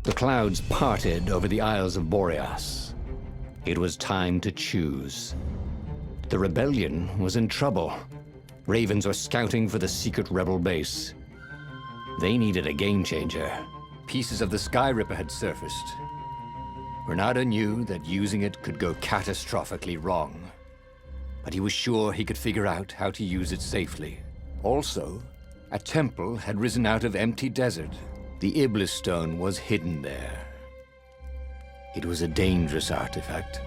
The clouds parted over the Isles of Boreas. It was time to choose. The rebellion was in trouble. Ravens were scouting for the secret rebel base. They needed a game changer. Pieces of the Sky Ripper had surfaced. Renato knew that using it could go catastrophically wrong, but he was sure he could figure out how to use it safely. Also, a temple had risen out of empty desert. The Iblis stone was hidden there. It was a dangerous artifact.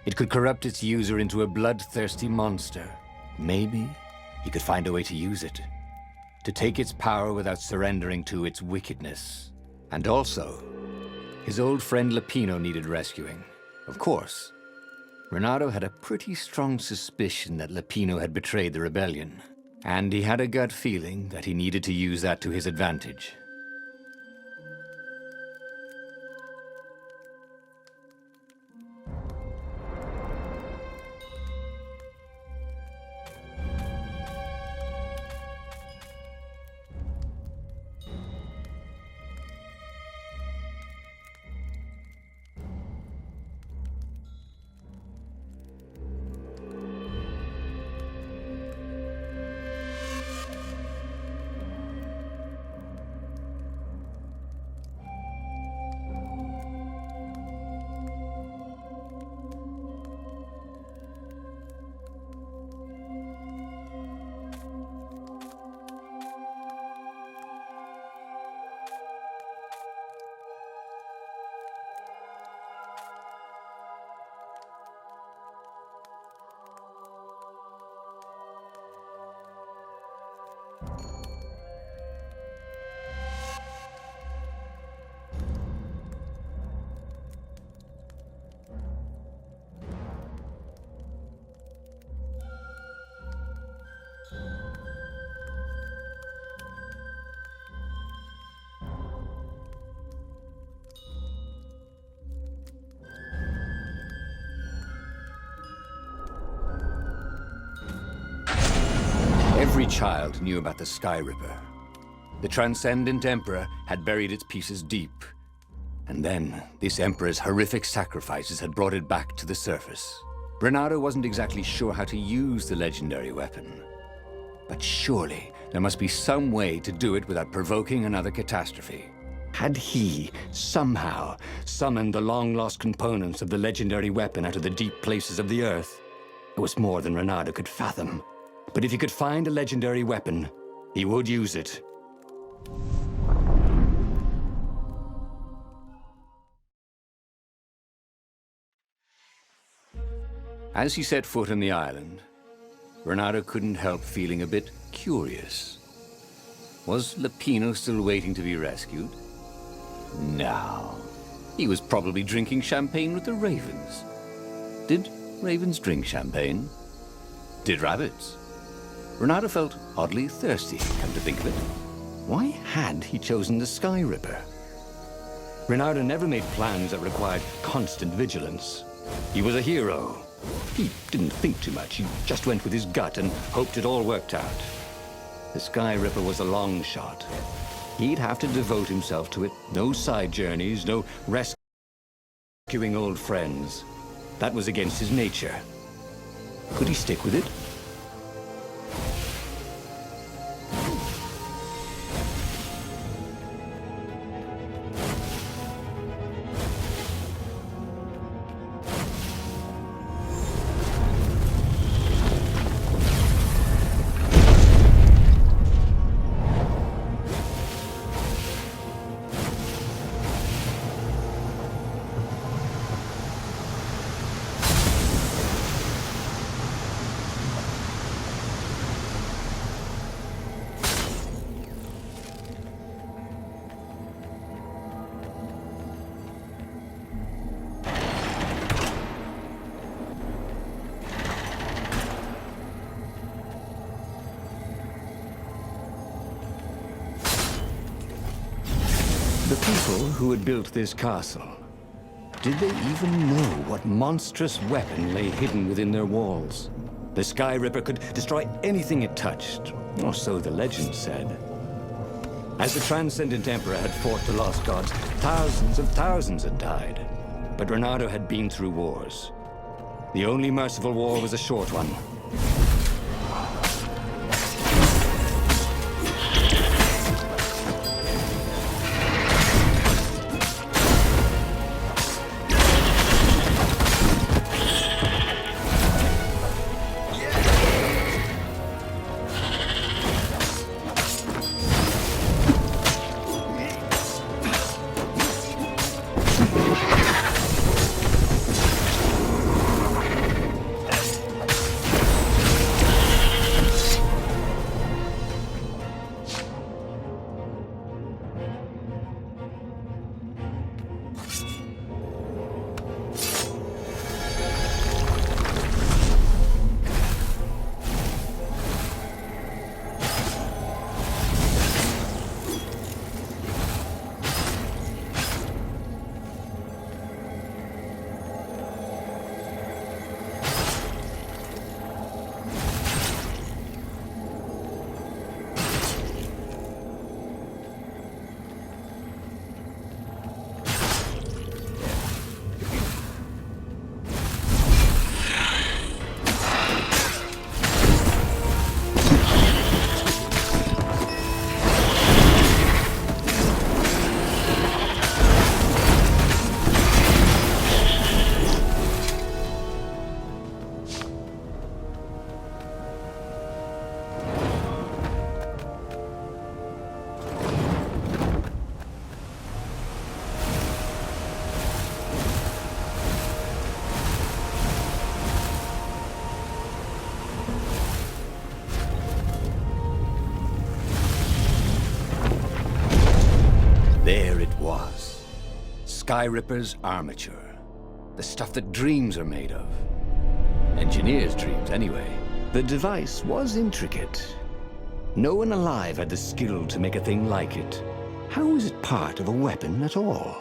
It could corrupt its user into a bloodthirsty monster. Maybe he could find a way to use it, to take its power without surrendering to its wickedness. And also, his old friend Lupino needed rescuing. Of course, Renato had a pretty strong suspicion that Lupino had betrayed the rebellion, and he had a gut feeling that he needed to use that to his advantage. Every child knew about the Sky Ripper. The Transcendent Emperor had buried its pieces deep. And then, this Emperor's horrific sacrifices had brought it back to the surface. Renato wasn't exactly sure how to use the legendary weapon. But surely, there must be some way to do it without provoking another catastrophe. Had he, somehow, summoned the long-lost components of the legendary weapon out of the deep places of the Earth? It was more than Renato could fathom. But if he could find a legendary weapon, he would use it. As he set foot on the island, Renato couldn't help feeling a bit curious. Was Lupino still waiting to be rescued? No. He was probably drinking champagne with the ravens. Did ravens drink champagne? Did rabbits? Renato felt oddly thirsty, come to think of it. Why had he chosen the Sky Ripper? Renato never made plans that required constant vigilance. He was a hero. He didn't think too much. He just went with his gut and hoped it all worked out. The Sky Ripper was a long shot. He'd have to devote himself to it. No side journeys, no rescuing old friends. That was against his nature. Could he stick with it? The people who had built this castle, did they even know what monstrous weapon lay hidden within their walls? The Sky Ripper could destroy anything it touched, or so the legend said. As the Transcendent Emperor had fought the Lost Gods, thousands and thousands had died. But Reynardo had been through wars. The only merciful war was a short one. There it was. Skyripper's armature. The stuff that dreams are made of. Engineers' dreams, anyway. The device was intricate. No one alive had the skill to make a thing like it. How is it part of a weapon at all?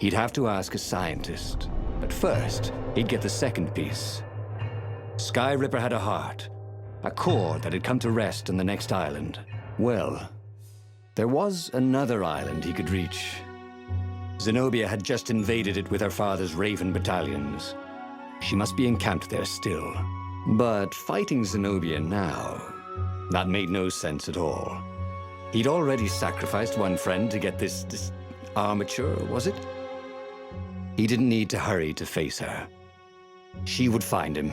He'd have to ask a scientist. But first, he'd get the second piece. Skyripper had a heart. A core that had come to rest on the next island. Well, there was another island he could reach. Zenobia had just invaded it with her father's Raven battalions. She must be encamped there still. But fighting Zenobia now, that made no sense at all. He'd already sacrificed one friend to get this armature, was it? He didn't need to hurry to face her. She would find him.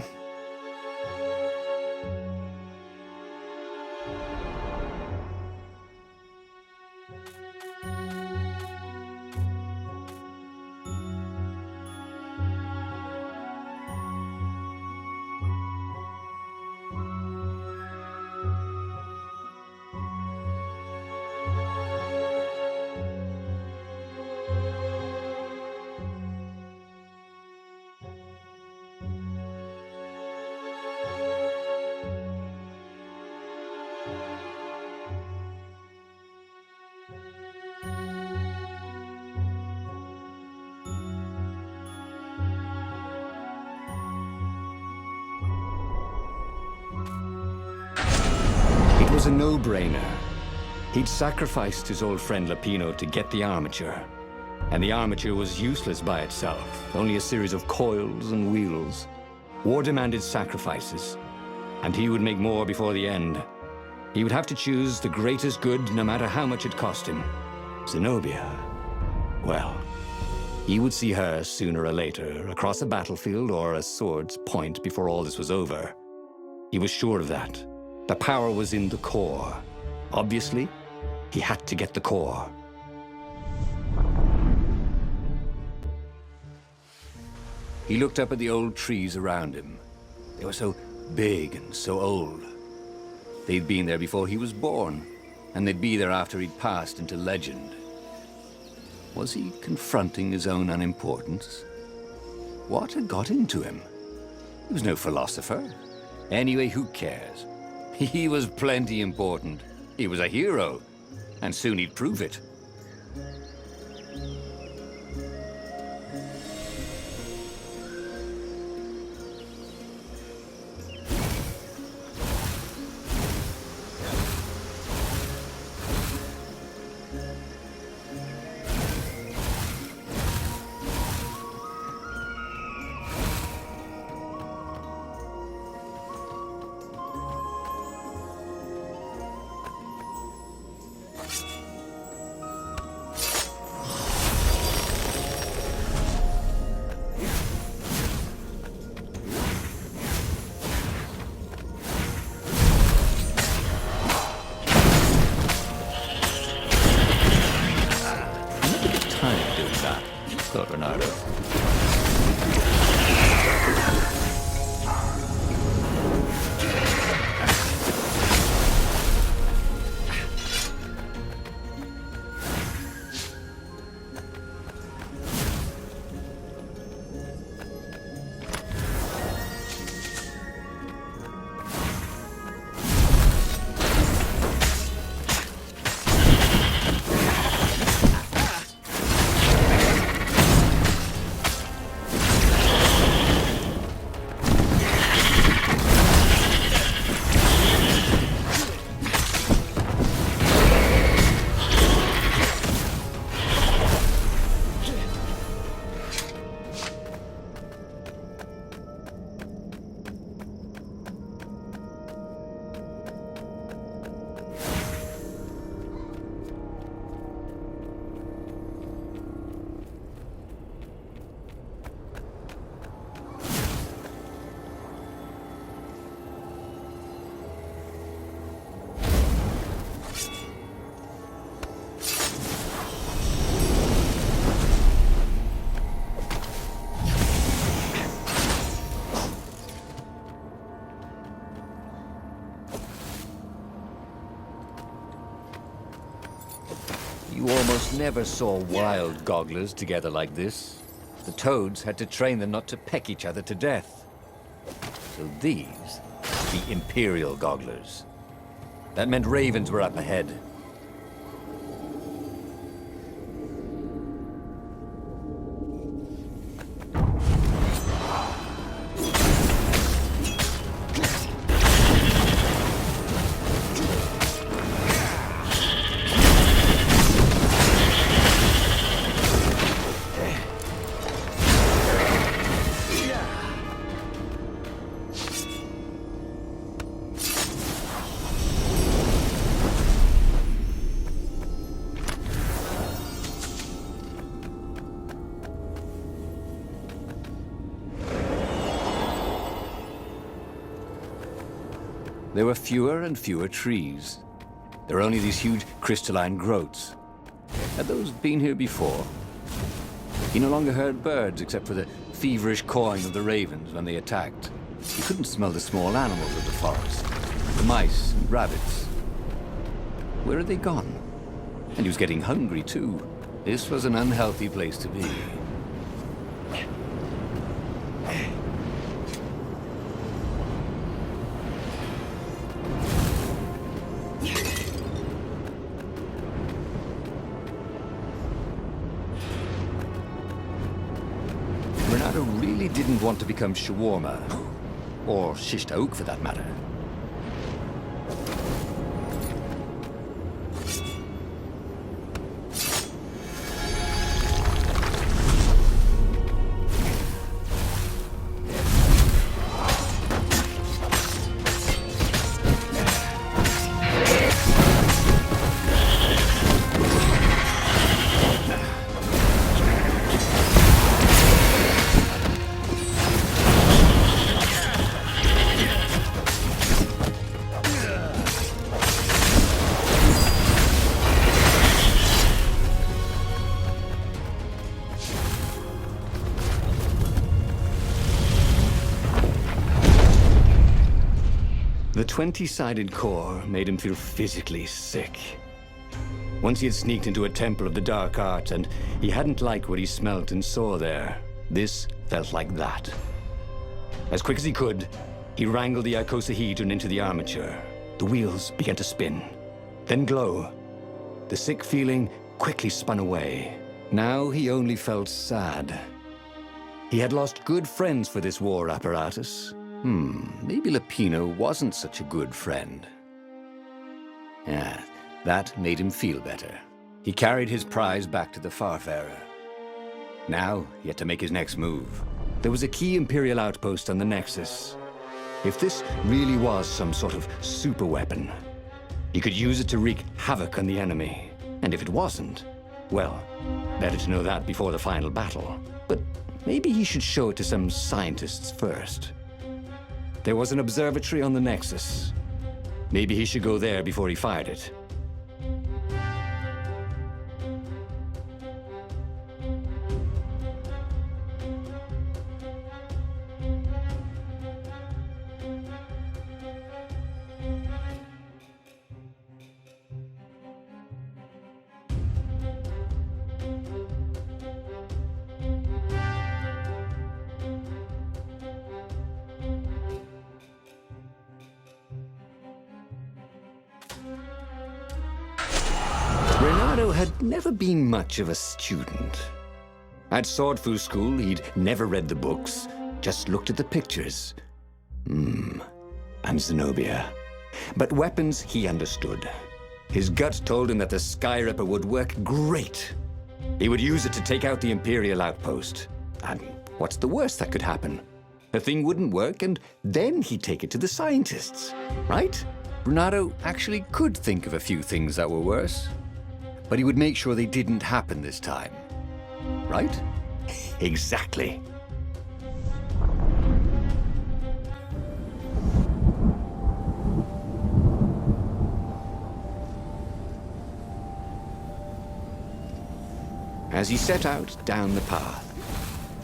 It was a no-brainer. He'd sacrificed his old friend Lapino to get the armature. And the armature was useless by itself, only a series of coils and wheels. War demanded sacrifices, and he would make more before the end. He would have to choose the greatest good no matter how much it cost him. Zenobia. Well, he would see her sooner or later, across a battlefield or a sword's point before all this was over. He was sure of that. The power was in the core. Obviously, he had to get the core. He looked up at the old trees around him. They were so big and so old. They'd been there before he was born, and they'd be there after he'd passed into legend. Was he confronting his own unimportance? What had got into him? He was no philosopher. Anyway, who cares? He was plenty important. He was a hero, and soon he'd prove it. Coronado. You almost never saw wild gogglers together like this. The toads had to train them not to peck each other to death. So these, the Imperial gogglers. That meant ravens were up ahead. There were fewer and fewer trees. There were only these huge crystalline growths. Had those been here before? He no longer heard birds except for the feverish cawing of the ravens when they attacked. He couldn't smell the small animals of the forest, the mice and rabbits. Where had they gone? And he was getting hungry too. This was an unhealthy place to be. Renato really didn't want to become shawarma, or shish taouk for that matter. The 20-sided core made him feel physically sick. Once he had sneaked into a temple of the dark arts, and he hadn't liked what he smelt and saw there. This felt like that. As quick as he could, he wrangled the icosahedron into the armature. The wheels began to spin, then glow. The sick feeling quickly spun away. Now he only felt sad. He had lost good friends for this war apparatus. Maybe Lapino wasn't such a good friend. Yeah, that made him feel better. He carried his prize back to the Farfarer. Now, he had to make his next move. There was a key Imperial outpost on the Nexus. If this really was some sort of super weapon, he could use it to wreak havoc on the enemy. And if it wasn't, well, better to know that before the final battle. But maybe he should show it to some scientists first. There was an observatory on the Nexus. Maybe he should go there before he fired it. Renato had never been much of a student. At Sword Fu School, he'd never read the books, just looked at the pictures. And Zenobia. But weapons he understood. His gut told him that the Sky Ripper would work great. He would use it to take out the Imperial outpost. And what's the worst that could happen? The thing wouldn't work, and then he'd take it to the scientists, right? Renato actually could think of a few things that were worse, but he would make sure they didn't happen this time. Right? Exactly. As he set out down the path,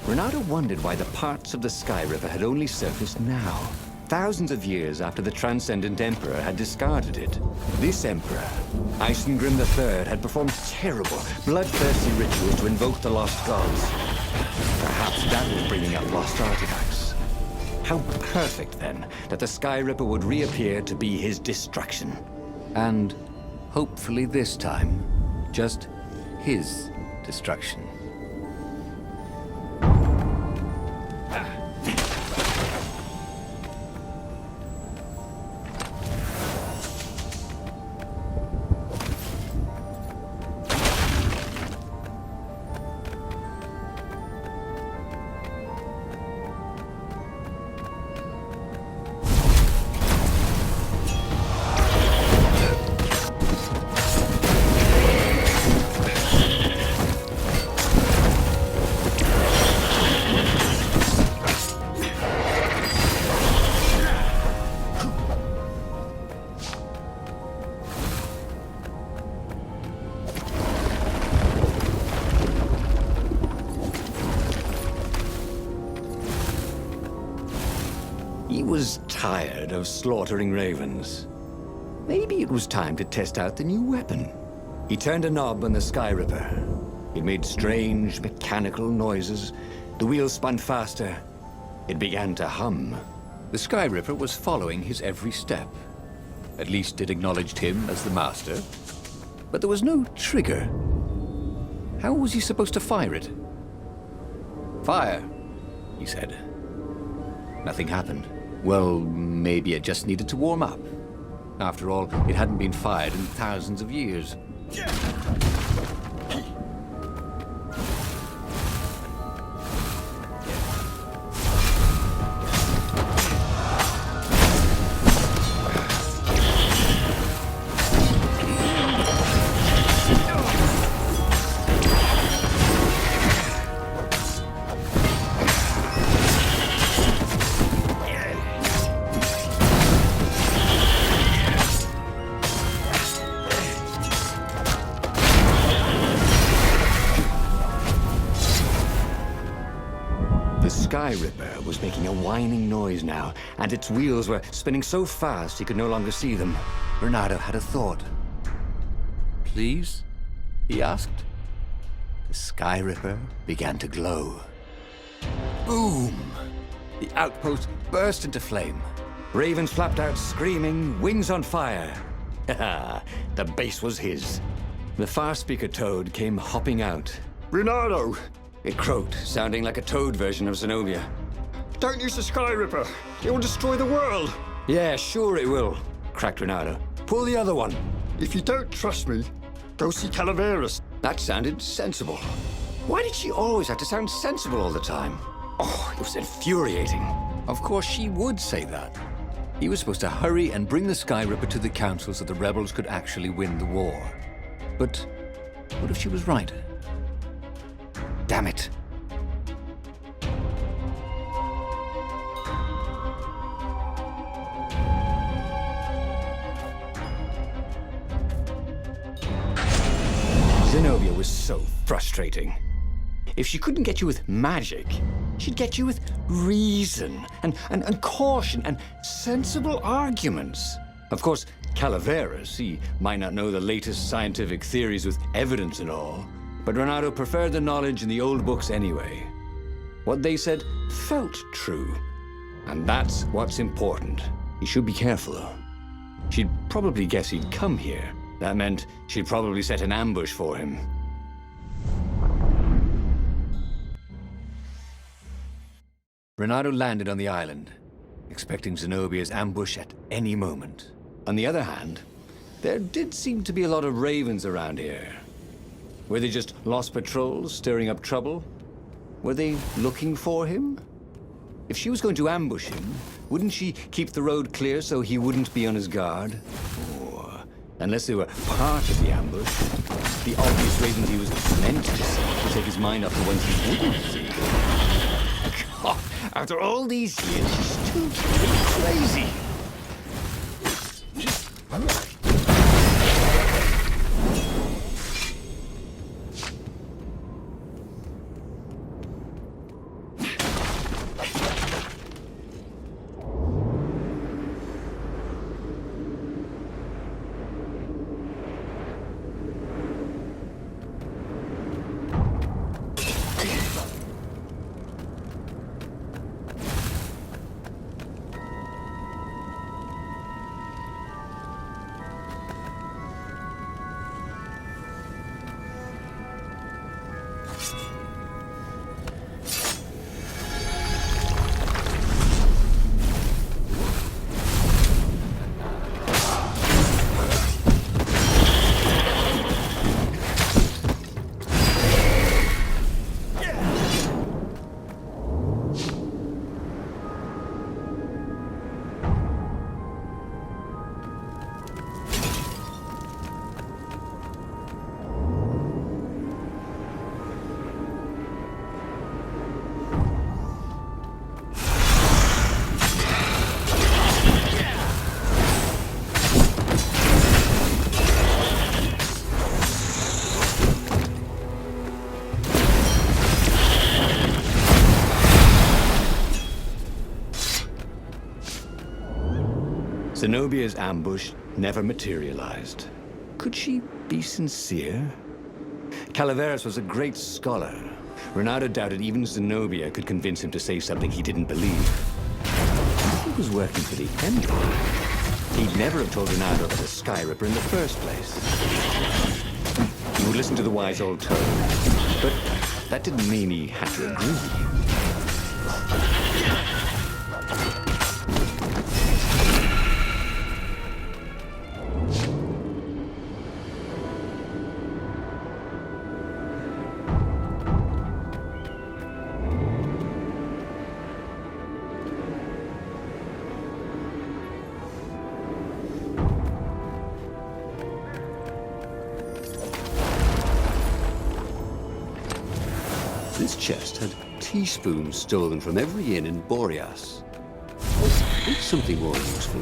Renato wondered why the parts of the Sky River had only surfaced now, thousands of years after the Transcendent Emperor had discarded it. This Emperor, Isengrim III, had performed terrible, bloodthirsty rituals to invoke the lost gods. Perhaps that was bringing up lost artifacts. How perfect, then, that the Sky Ripper would reappear to be his destruction. And hopefully this time, just his destruction. He was tired of slaughtering ravens. Maybe it was time to test out the new weapon. He turned a knob on the Sky Ripper. It made strange, mechanical noises. The wheels spun faster. It began to hum. The Sky Ripper was following his every step. At least it acknowledged him as the master. But there was no trigger. How was he supposed to fire it? Fire, he said. Nothing happened. Well, maybe it just needed to warm up. After all, it hadn't been fired in thousands of years. The Sky Ripper was making a whining noise now, and its wheels were spinning so fast he could no longer see them. Renato had a thought. Please? He asked. The Sky Ripper began to glow. Boom! The outpost burst into flame. Ravens flapped out screaming, wings on fire. The base was his. The far-speaker toad came hopping out. Renato! It croaked, sounding like a toad version of Zenobia. Don't use the Sky Ripper. It will destroy the world. Yeah, sure it will, cracked Renato. Pull the other one. If you don't trust me, go see Calaveras. That sounded sensible. Why did she always have to sound sensible all the time? Oh, it was infuriating. Of course she would say that. He was supposed to hurry and bring the Sky Ripper to the council so the rebels could actually win the war. But what if she was right? Damn it. Zenobia was so frustrating. If she couldn't get you with magic, she'd get you with reason and caution and sensible arguments. Of course, Calaveras, he might not know the latest scientific theories with evidence and all, but Renato preferred the knowledge in the old books anyway. What they said felt true, and that's what's important. He should be careful. She'd probably guess he'd come here, That meant she'd probably set an ambush for him. Renato landed on the island, expecting Zenobia's ambush at any moment. On the other hand, there did seem to be a lot of ravens around here. Were they just lost patrols stirring up trouble? Were they looking for him? If she was going to ambush him, wouldn't she keep the road clear so he wouldn't be on his guard? Or, unless they were part of the ambush, the obvious ravens he was meant to see to take his mind off the ones he wouldn't see. God, after all these years, she's still crazy. Zenobia's ambush never materialized. Could she be sincere? Calaveras was a great scholar. Renato doubted even Zenobia could convince him to say something he didn't believe. He was working for the Empire. He'd never have told Renato about the Sky Ripper in the first place. He would listen to the wise old toad, but that didn't mean he had to agree. This chest had teaspoons stolen from every inn in Boreas. It's something more useful.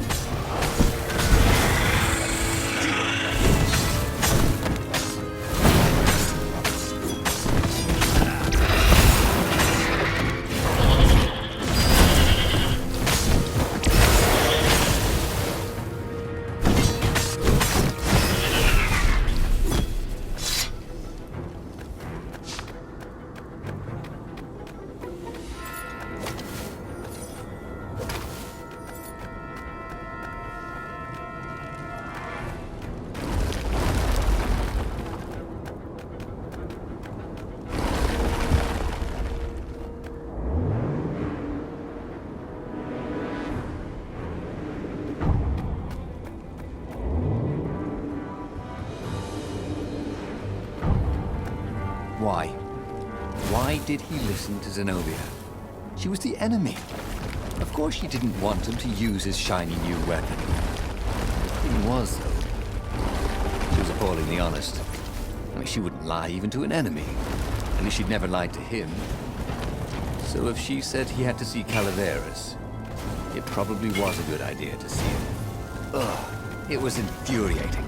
Why? Why did he listen to Zenobia? She was the enemy. Of course she didn't want him to use his shiny new weapon. The thing was, though, she was appallingly honest. I mean, she wouldn't lie even to an enemy. At least she'd never lied to him. So if she said he had to see Calaveras, it probably was a good idea to see him. Ugh, it was infuriating.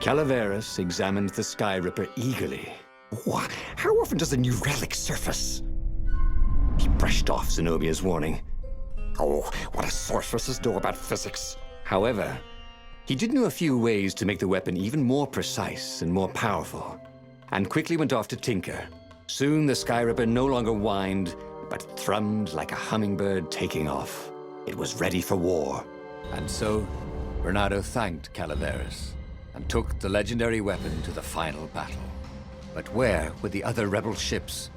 Calaveras examined the Sky Ripper eagerly. How often does a new relic surface? He brushed off Zenobia's warning. Oh, what do sorceresses know about physics? However, he did know a few ways to make the weapon even more precise and more powerful, and quickly went off to tinker. Soon the Sky Ripper no longer whined, but thrummed like a hummingbird taking off. It was ready for war. And so, Bernardo thanked Calaveras and took the legendary weapon to the final battle. But where were the other rebel ships?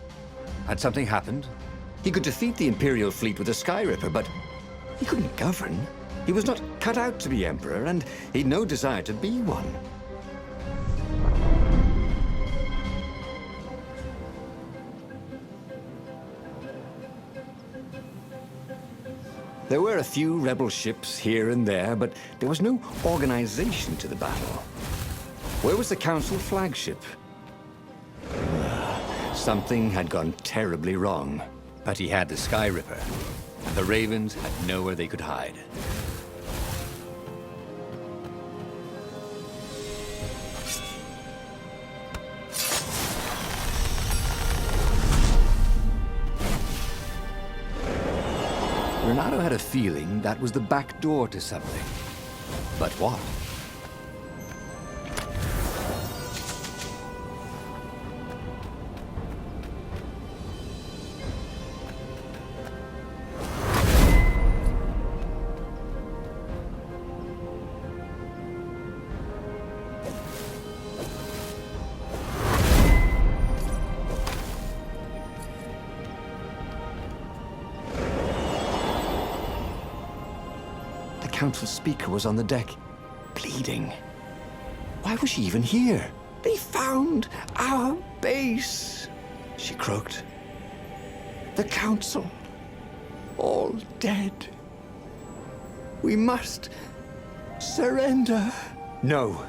Had something happened? He could defeat the Imperial fleet with a Sky Ripper, but he couldn't govern. He was not cut out to be Emperor, and he'd no desire to be one. There were a few rebel ships here and there, but there was no organization to the battle. Where was the Council flagship? Something had gone terribly wrong. But he had the Sky Ripper, and the Ravens had nowhere they could hide. Bernardo had a feeling that was the back door to something. But what? The Council speaker was on the deck, bleeding. Why was she even here? They found our base, she croaked. The Council, all dead. We must surrender. No,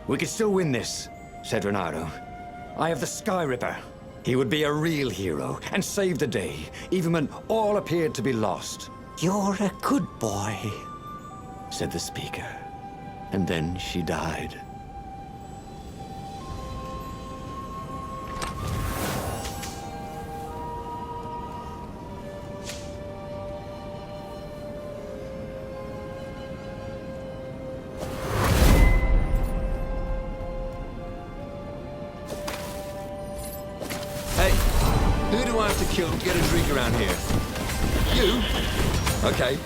we can still win this, said Bernardo. I have the Sky Ripper. He would be a real hero and save the day, even when all appeared to be lost. You're a good boy. Said the speaker, and then she died. Hey, who do I have to kill to get a drink around here? You? Okay.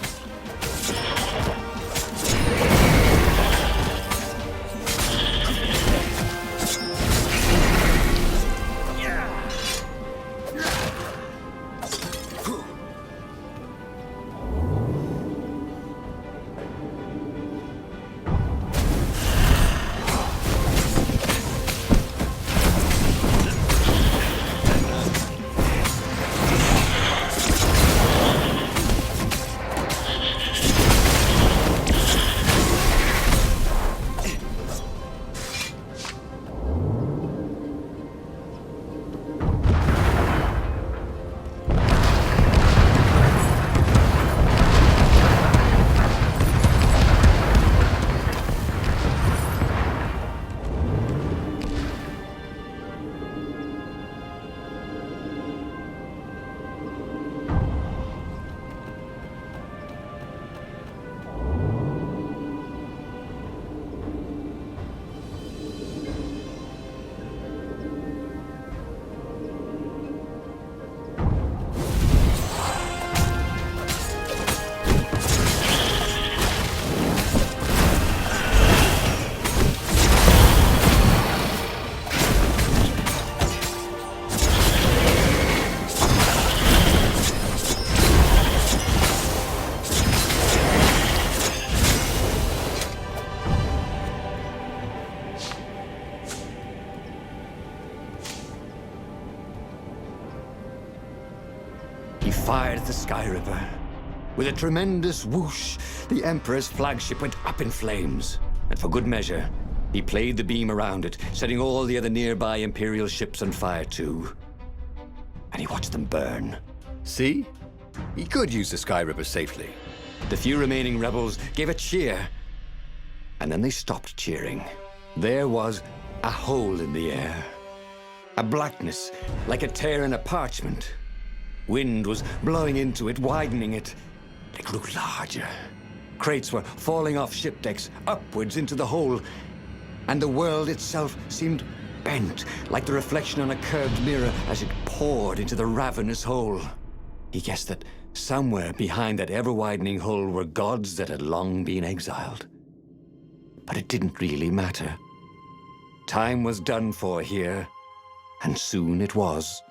He fired the Sky Ripper. With a tremendous whoosh, the Emperor's flagship went up in flames. And for good measure, he played the beam around it, setting all the other nearby Imperial ships on fire too. And he watched them burn. See? He could use the Sky Ripper safely. The few remaining rebels gave a cheer, and then they stopped cheering. There was a hole in the air. A blackness, like a tear in a parchment. Wind was blowing into it, widening it. It grew larger. Crates were falling off ship decks, upwards into the hole. And the world itself seemed bent, like the reflection on a curved mirror as it poured into the ravenous hole. He guessed that somewhere behind that ever-widening hole were gods that had long been exiled. But it didn't really matter. Time was done for here, and soon it was.